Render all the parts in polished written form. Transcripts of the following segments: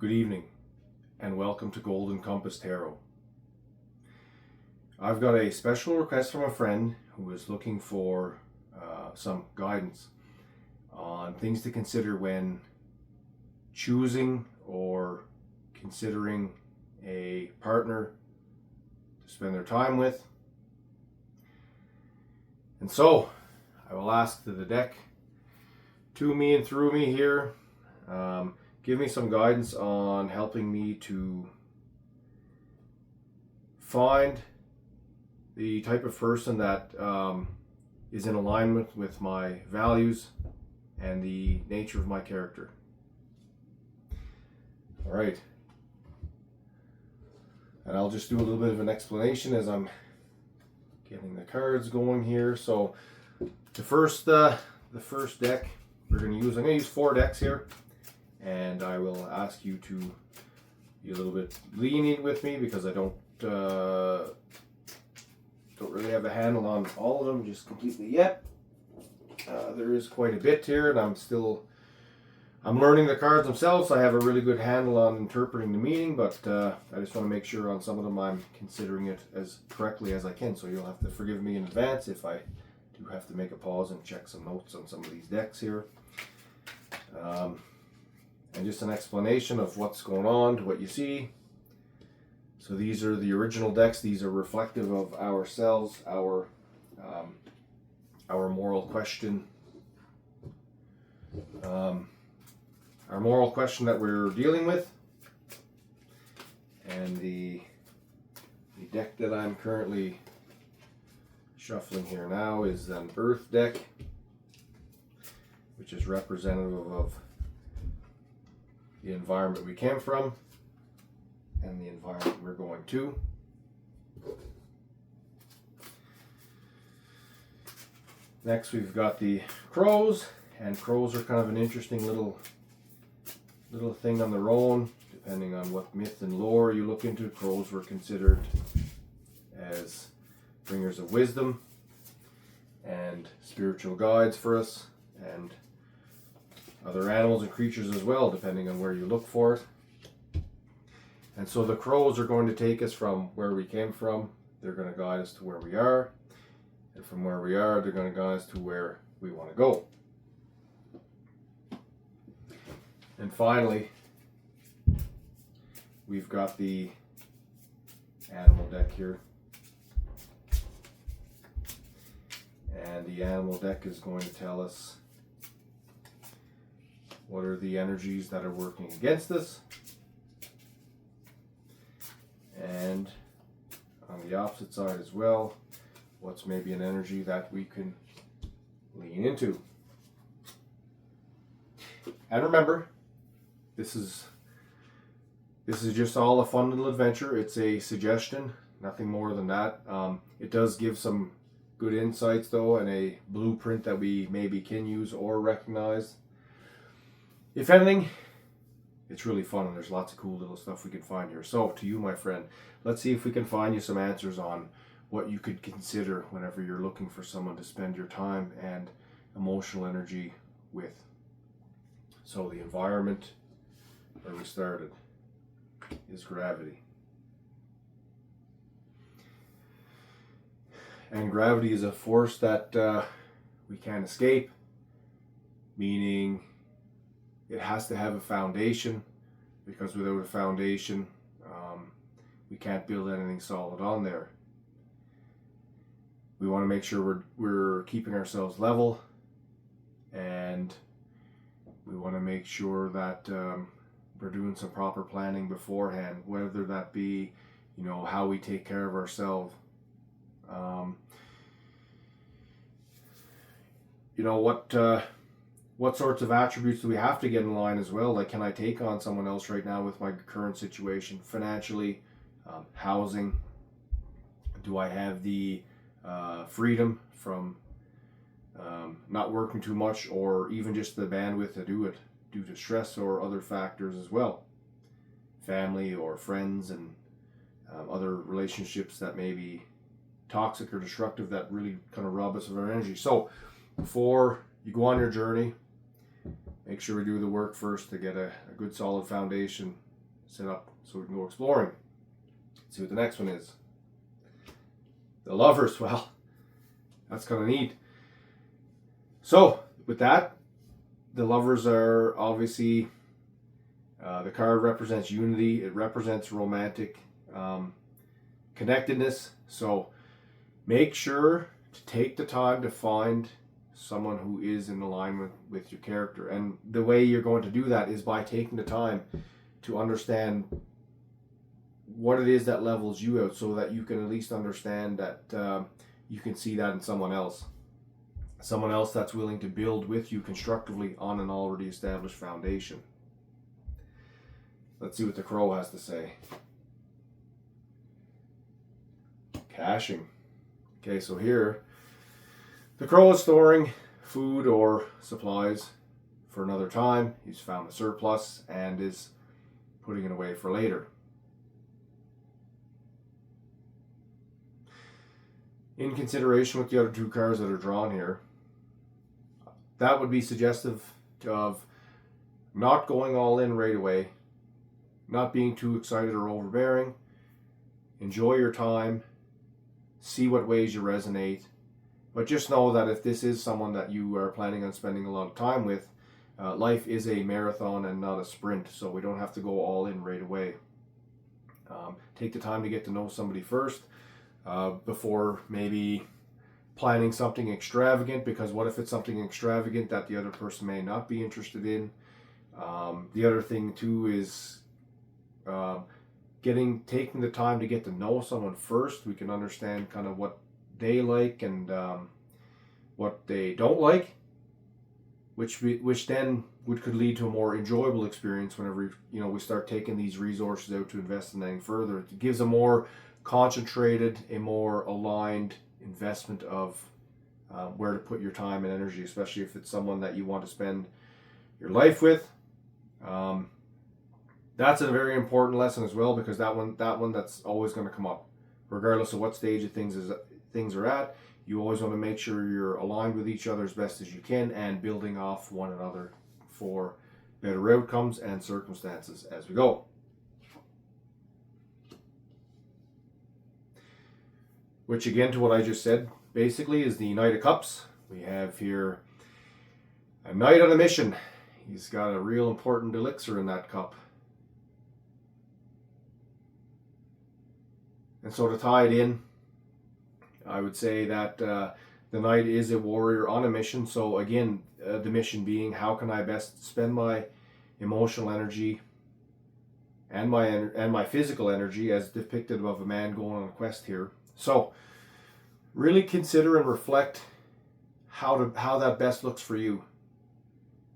Good evening, and welcome to Golden Compass Tarot. I've got a special request from a friend who is looking for some guidance on things to consider when choosing or considering a partner to spend their time with. And so, I will ask the deck to me and through me here. Give me some guidance on helping me to find the type of person that is in alignment with my values and the nature of my character. All right. And I'll just do a little bit of an explanation as I'm getting the cards going here. So the first deck I'm going to use 4 decks here. And I will ask you to be a little bit lenient with me because I don't really have a handle on all of them just completely yet. There is quite a bit here, and I'm learning the cards themselves. So I have a really good handle on interpreting the meaning, but I just want to make sure on some of them I'm considering it as correctly as I can. So you'll have to forgive me in advance if I do have to make a pause and check some notes on some of these decks here. And just an explanation of what's going on to what you see. So these are the original decks. These are reflective of ourselves, our moral question. Our moral question that we're dealing with. And the deck that I'm currently shuffling here now is an Earth deck, which is representative of the environment we came from and the environment we're going to. Next we've got the crows, and crows are kind of an interesting little thing on their own. Depending on what myth and lore you look into, crows were considered as bringers of wisdom and spiritual guides for us, and other animals and creatures as well, depending on where you look for it. And so the crows are going to take us from where we came from. They're going to guide us to where we are. And from where we are, they're going to guide us to where we want to go. And finally, we've got the animal deck here. And the animal deck is going to tell us what are the energies that are working against us, and on the opposite side as well, what's maybe an energy that we can lean into. And remember, this is just all a fun little adventure. It's a suggestion, nothing more than that. It does give some good insights though, and a blueprint that we maybe can use or recognize. If anything, it's really fun, and there's lots of cool little stuff we can find here. So, to you, my friend, let's see if we can find you some answers on what you could consider whenever you're looking for someone to spend your time and emotional energy with. So, the environment where we started is gravity. And gravity is a force that we can't escape, meaning it has to have a foundation, because without a foundation, we can't build anything solid on there. We want to make sure we're keeping ourselves level, and we want to make sure that we're doing some proper planning beforehand, whether that be, how we take care of ourselves. What sorts of attributes do we have to get in line as well? Like, can I take on someone else right now with my current situation, financially, housing? Do I have the freedom from not working too much, or even just the bandwidth to do it due to stress or other factors as well? Family or friends and other relationships that may be toxic or destructive that really kind of rob us of our energy. So before you go on your journey, make sure we do the work first to get a good solid foundation set up so we can go exploring. Let's see what the next one is. The Lovers. Well, that's kind of neat. So with that, the Lovers are obviously, the card represents unity. It represents romantic connectedness. So make sure to take the time to find someone who is in alignment with your character. And the way you're going to do that is by taking the time to understand what it is that levels you out, so that you can at least understand that you can see that in someone else. Someone else that's willing to build with you constructively on an already established foundation. Let's see what the Crow has to say. Caching. Okay, so here, the Crow is storing food or supplies for another time. He's found a surplus and is putting it away for later. In consideration with the other two cards that are drawn here, that would be suggestive of not going all in right away, not being too excited or overbearing. Enjoy your time, see what ways you resonate, but just know that if this is someone that you are planning on spending a lot of time with, life is a marathon and not a sprint, so we don't have to go all in right away. Take the time to get to know somebody first, before maybe planning something extravagant, because what if it's something extravagant that the other person may not be interested in? The other thing too is taking the time to get to know someone first. We can understand kind of what they like and what they don't like, which then could lead to a more enjoyable experience whenever we start taking these resources out to invest in anything further. It gives a more concentrated, a more aligned investment of where to put your time and energy, especially if it's someone that you want to spend your life with. That's a very important lesson as well, because that one that's always going to come up, regardless of what stage of things are at. You always want to make sure you're aligned with each other as best as you can and building off one another for better outcomes and circumstances as we go. Which, again, to what I just said, basically is the Knight of Cups. We have here a knight on a mission. He's got a real important elixir in that cup. And so to tie it in, I would say that the knight is a warrior on a mission. So again, the mission being, how can I best spend my emotional energy and my physical energy, as depicted above a man going on a quest here. So really consider and reflect how that best looks for you.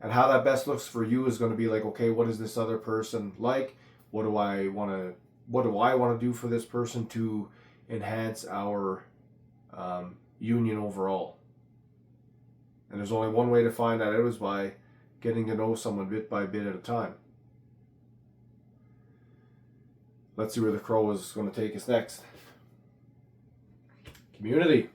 And how that best looks for you is going to be like, okay, what is this other person like? What do I want to do for this person to enhance our union overall? And there's only one way to find that out, is by getting to know someone bit by bit at a time. Let's see where the Crow is going to take us next. Community.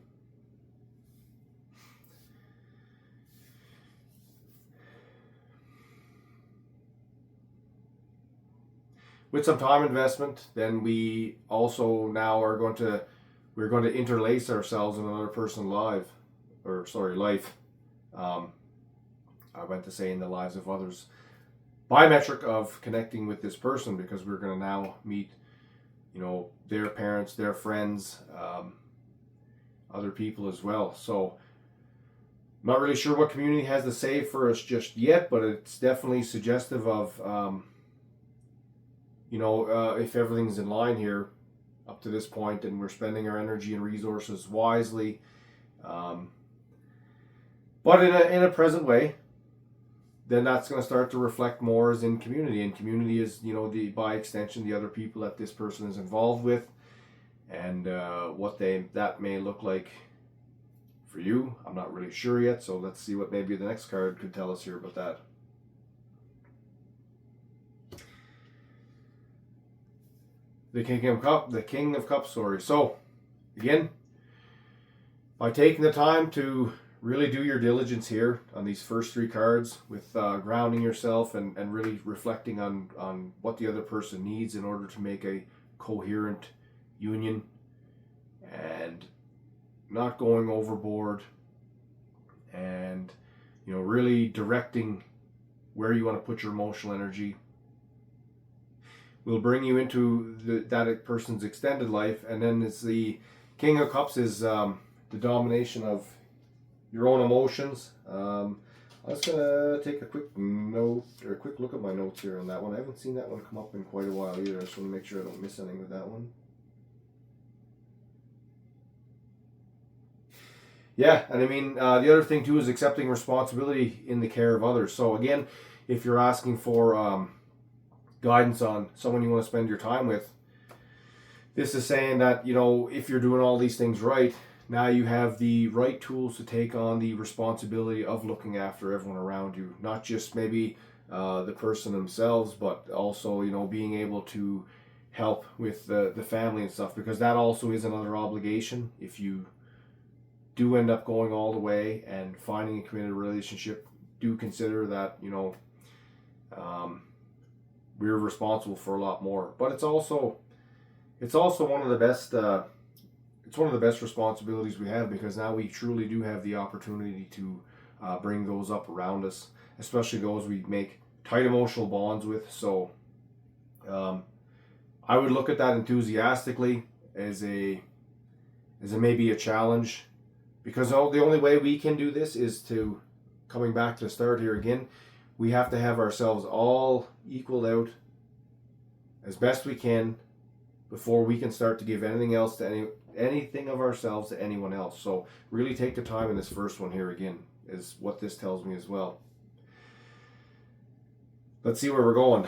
With some time investment, then we also now we're going to interlace ourselves in another person's life. I went to say in the lives of others. Biometric of connecting with this person, because we're going to now meet, their parents, their friends, other people as well. So I'm not really sure what community has to say for us just yet, but it's definitely suggestive of, if everything's in line here up to this point and we're spending our energy and resources wisely, but in a present way, then that's going to start to reflect more as in community. And community is, by extension, the other people that this person is involved with, and what that may look like for you. I'm not really sure yet, so let's see what maybe the next card could tell us here about that. The King of Cups, sorry. So, again, by taking the time to really do your diligence here on these first 3 cards with grounding yourself and really reflecting on what the other person needs in order to make a coherent union, and not going overboard, and really directing where you want to put your emotional energy. Will bring you into that person's extended life. And then it's the King of Cups is the domination of your own emotions. I'm just gonna take a quick note or a quick look at my notes here on that one. I haven't seen that one come up in quite a while either. I just want to make sure I don't miss anything with that one. Yeah, and I mean, the other thing too is accepting responsibility in the care of others. So again, if you're asking for guidance on someone you want to spend your time with, this is saying that, if you're doing all these things right, now you have the right tools to take on the responsibility of looking after everyone around you. Not just maybe the person themselves, but also, being able to help with the family and stuff, because that also is another obligation. If you do end up going all the way and finding a committed relationship, do consider that, we're responsible for a lot more. But it's also one of the best it's one of the best responsibilities we have, because now we truly do have the opportunity to bring those up around us, especially those we make tight emotional bonds with. So I would look at that enthusiastically as maybe a challenge, because the only way we can do this is to, coming back to the start here again, we have to have ourselves all equaled out as best we can before we can start to give anything else to anything of ourselves to anyone else. So really take the time in this first one here again, is what this tells me as well. Let's see where we're going.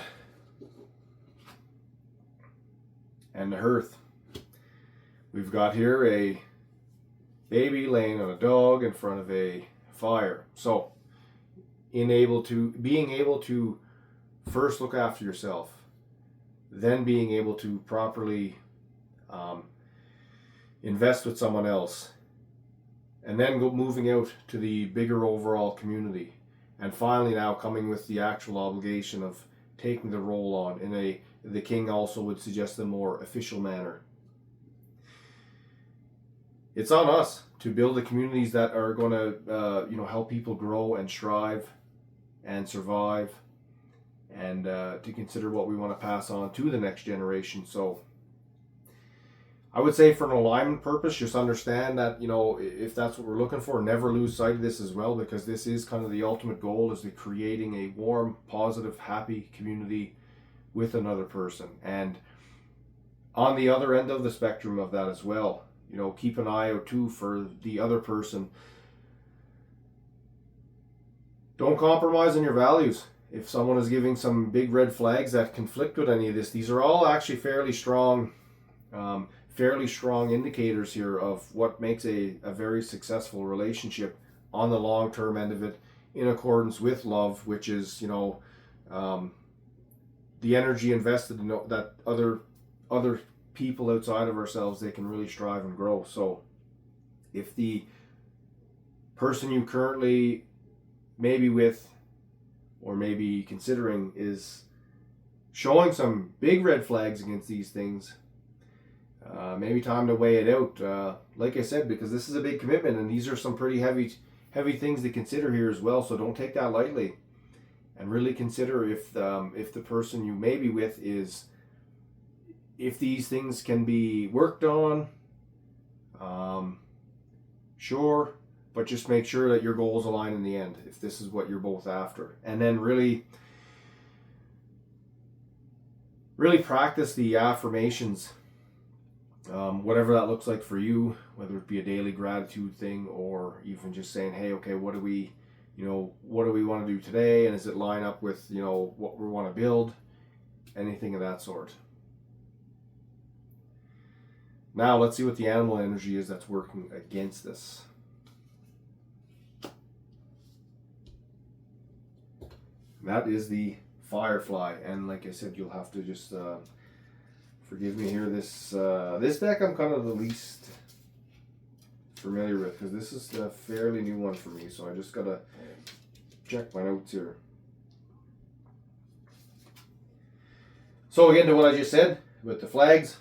And the hearth. We've got here a baby laying on a dog in front of a fire. So being able to first look after yourself, then being able to properly invest with someone else, and then moving out to the bigger overall community, and finally now coming with the actual obligation of taking the role on in the king also would suggest a more official manner. It's on us to build the communities that are going to help people grow and strive and survive, and to consider what we want to pass on to the next generation. So I would say, for an alignment purpose, just understand that, if that's what we're looking for, never lose sight of this as well, because this is kind of the ultimate goal, is to creating a warm, positive, happy community with another person. And on the other end of the spectrum of that as well, keep an eye out too for the other person. Don't compromise on your values. If someone is giving some big red flags that conflict with any of this, these are all actually fairly strong indicators here of what makes a very successful relationship on the long-term end of it, in accordance with love, which is, the energy invested in that other people outside of ourselves, they can really strive and grow. So if the person you currently maybe with, or maybe considering, is showing some big red flags against these things, maybe time to weigh it out. Like I said, because this is a big commitment, and these are some pretty heavy things to consider here as well. So don't take that lightly, and really consider if the person you may be with if these things can be worked on. Sure, but just make sure that your goals align in the end, if this is what you're both after. And then really practice the affirmations, whatever that looks like for you, whether it be a daily gratitude thing, or even just saying, hey, okay, what do we want to do today, and does it line up with what we want to build, anything of that sort. Now let's see what the animal energy is that's working against this. That is the firefly, and like I said, you'll have to just forgive me here. This deck I'm kind of the least familiar with, because this is a fairly new one for me, so I just gotta check my notes here. So again, to what I just said with the flags,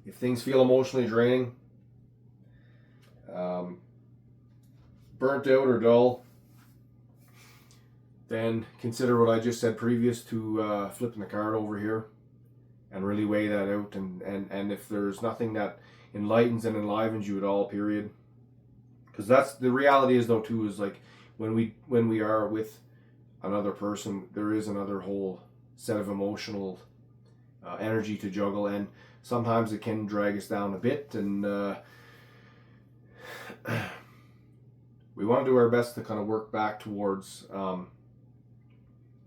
if things feel emotionally draining, burnt out or dull, then consider what I just said previous to flipping the card over here and really weigh that out. And if there's nothing that enlightens and enlivens you at all, period. Because that's the reality is, though, too, is like when we are with another person, there is another whole set of emotional energy to juggle, and sometimes it can drag us down a bit, and we want to do our best to kind of work back towards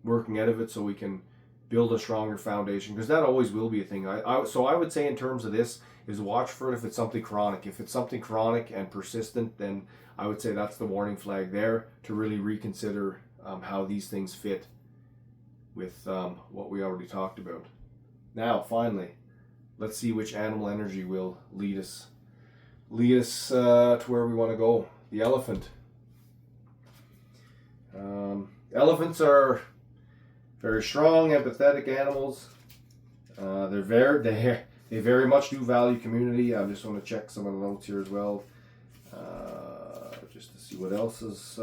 working out of it so we can build a stronger foundation, because that always will be a thing. So I would say in terms of this is watch for it if it's something chronic. If it's something chronic and persistent, then I would say that's the warning flag there to really reconsider how these things fit with what we already talked about. Now, finally, let's see which animal energy will lead us to where we want to go. The elephant. Elephants are very strong, empathetic animals. They very much do value community. I just want to check some of the notes here as well, just to see what else is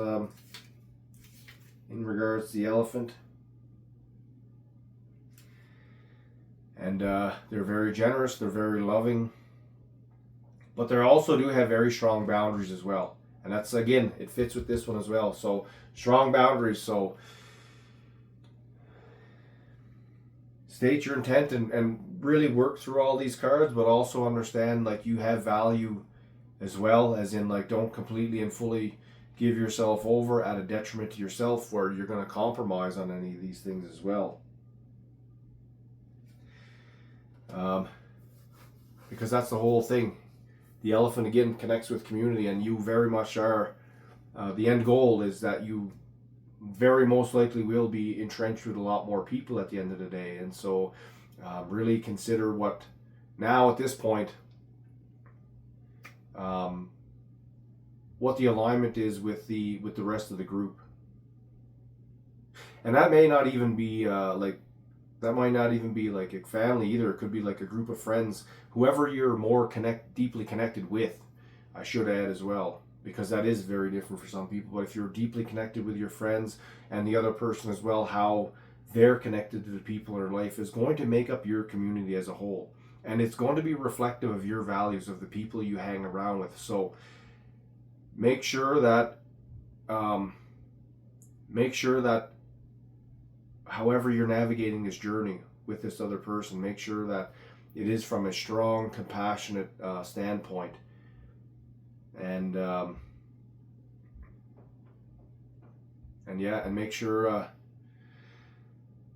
in regards to the elephant. And they're very generous. They're very loving, but they also do have very strong boundaries as well. And that's, again, it fits with this one as well. So strong boundaries. So state your intent and really work through all these cards, but also understand like you have value as well, as in like don't completely and fully give yourself over at a detriment to yourself where you're going to compromise on any of these things as well. Because that's the whole thing. The elephant again connects with community, and you very much are. The end goal is that you very most likely will be entrenched with a lot more people at the end of the day, and so really consider what now at this point what the alignment is with the rest of the group, and that may not even be that might not even be like a family either. It could be like a group of friends, whoever you're more deeply connected with, I should add as well, because that is very different for some people. But if you're deeply connected with your friends and the other person as well, how they're connected to the people in their life is going to make up your community as a whole. And it's going to be reflective of your values, of the people you hang around with. So make sure that however you're navigating this journey with this other person, make sure that it is from a strong, compassionate standpoint. And make sure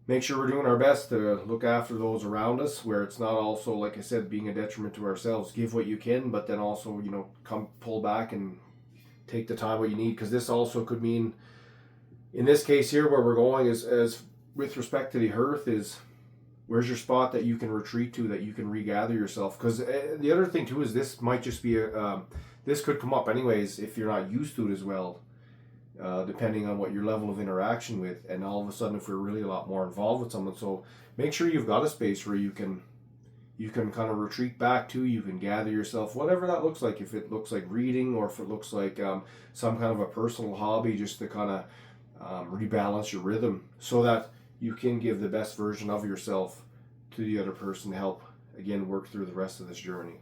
we're doing our best to look after those around us, where it's not also, like I said, being a detriment to ourselves. Give what you can, but then also, pull back and take the time what you need, because this also could mean, in this case here, where we're going is, as with respect to the hearth, is where's your spot that you can retreat to, that you can regather yourself. Because the other thing too is this might just be this could come up anyways if you're not used to it as well, depending on what your level of interaction with, and all of a sudden if we're really a lot more involved with someone. So make sure you've got a space where you can kind of retreat back to, you can gather yourself, whatever that looks like. If it looks like reading, or if it looks like some kind of a personal hobby, just to kind of rebalance your rhythm so that you can give the best version of yourself to the other person to help, again, work through the rest of this journey.